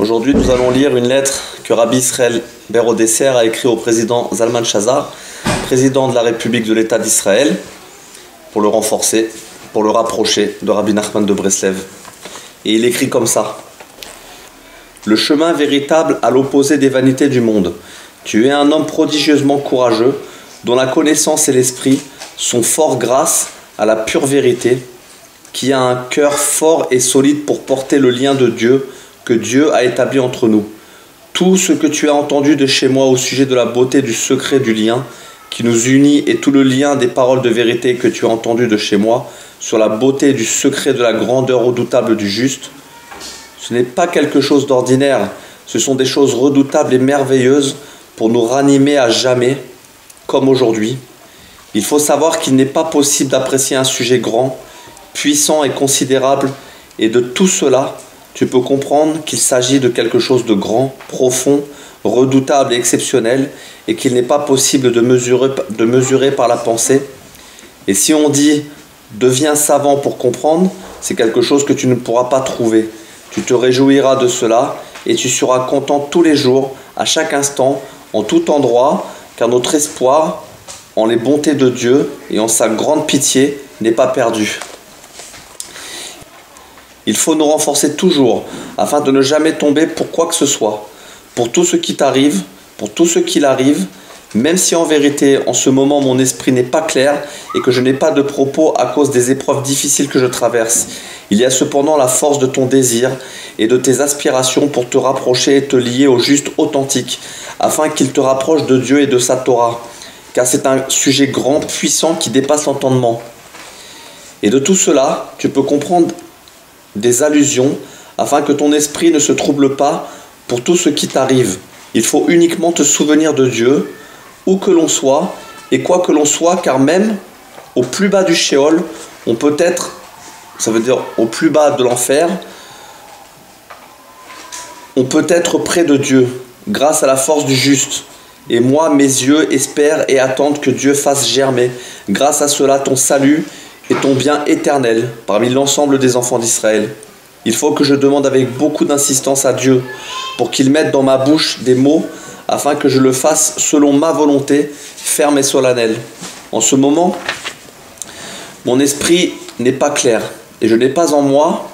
Aujourd'hui, nous allons lire une lettre que Rabbi Israël Ber Odesser a écrite au président Zalman Shazar, président de la République de l'État d'Israël, pour le renforcer, pour le rapprocher de Rabbi Nachman de Breslev. Et il écrit comme ça: le chemin véritable à l'opposé des vanités du monde. Tu es un homme prodigieusement courageux, dont la connaissance et l'esprit sont forts grâce à la pure vérité, qui a un cœur fort et solide pour porter le lien de Dieu que Dieu a établi entre nous. Tout ce que tu as entendu de chez moi au sujet de la beauté du secret du lien qui nous unit et tout le lien des paroles de vérité que tu as entendu de chez moi sur la beauté du secret de la grandeur redoutable du juste, ce n'est pas quelque chose d'ordinaire, ce sont des choses redoutables et merveilleuses pour nous ranimer à jamais, comme aujourd'hui. Il faut savoir qu'il n'est pas possible d'apprécier un sujet grand, puissant et considérable, et de tout cela, tu peux comprendre qu'il s'agit de quelque chose de grand, profond, redoutable et exceptionnel, et qu'il n'est pas possible de mesurer par la pensée. Et si on dit « deviens savant pour comprendre », c'est quelque chose que tu ne pourras pas trouver. Tu te réjouiras de cela, et tu seras content tous les jours, à chaque instant, en tout endroit, car notre espoir en les bontés de Dieu et en sa grande pitié n'est pas perdu. Il faut nous renforcer toujours, afin de ne jamais tomber pour quoi que ce soit, pour tout ce qui t'arrive, pour tout ce qu'il arrive, même si en vérité, en ce moment, mon esprit n'est pas clair et que je n'ai pas de propos à cause des épreuves difficiles que je traverse. Il y a cependant la force de ton désir et de tes aspirations pour te rapprocher et te lier au juste authentique, afin qu'il te rapproche de Dieu et de sa Torah, car c'est un sujet grand, puissant, qui dépasse l'entendement. Et de tout cela, tu peux comprendre des allusions, afin que ton esprit ne se trouble pas pour tout ce qui t'arrive. Il faut uniquement te souvenir de Dieu, où que l'on soit, et quoi que l'on soit, car même au plus bas du Sheol, on peut être, ça veut dire au plus bas de l'enfer, on peut être près de Dieu, grâce à la force du juste. Et moi, mes yeux espèrent et attendent que Dieu fasse germer, grâce à cela, ton salut et ton bien éternel parmi l'ensemble des enfants d'Israël. Il faut que je demande avec beaucoup d'insistance à Dieu pour qu'il mette dans ma bouche des mots afin que je le fasse selon ma volonté, ferme et solennelle. En ce moment, mon esprit n'est pas clair et je n'ai pas en moi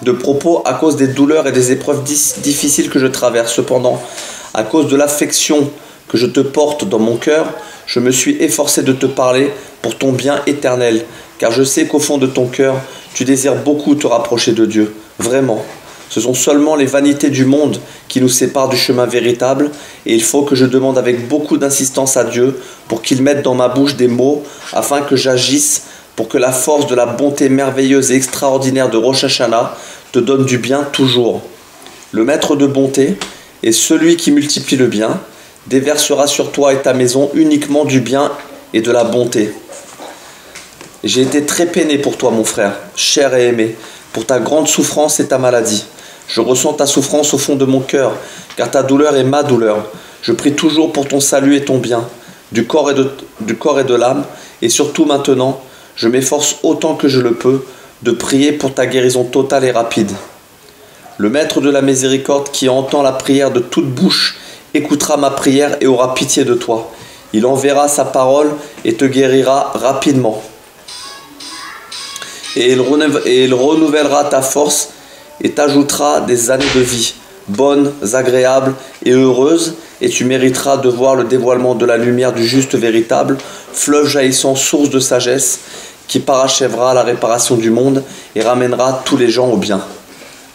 de propos à cause des douleurs et des épreuves difficiles que je traverse. Cependant, à cause de l'affection que je te porte dans mon cœur, je me suis efforcé de te parler pour ton bien éternel, car je sais qu'au fond de ton cœur, tu désires beaucoup te rapprocher de Dieu. Vraiment. Ce sont seulement les vanités du monde qui nous séparent du chemin véritable, et il faut que je demande avec beaucoup d'insistance à Dieu pour qu'il mette dans ma bouche des mots afin que j'agisse pour que la force de la bonté merveilleuse et extraordinaire de Rosh Hashanah te donne du bien toujours. Le maître de bonté et celui qui multiplie le bien déversera sur toi et ta maison uniquement du bien et de la bonté. J'ai été très peiné pour toi, mon frère, cher et aimé, pour ta grande souffrance et ta maladie. Je ressens ta souffrance au fond de mon cœur, car ta douleur est ma douleur. Je prie toujours pour ton salut et ton bien, du corps et de l'âme, et surtout maintenant, je m'efforce autant que je le peux de prier pour ta guérison totale et rapide. Le Maître de la miséricorde qui entend la prière de toute bouche écoutera ma prière et aura pitié de toi. Il enverra sa parole et te guérira rapidement. Et il renouvellera ta force et t'ajoutera des années de vie, bonnes, agréables et heureuses, et tu mériteras de voir le dévoilement de la lumière du juste véritable, fleuve jaillissant, source de sagesse, qui parachèvera la réparation du monde et ramènera tous les gens au bien.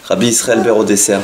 Rabbi Israël Ber Odesser.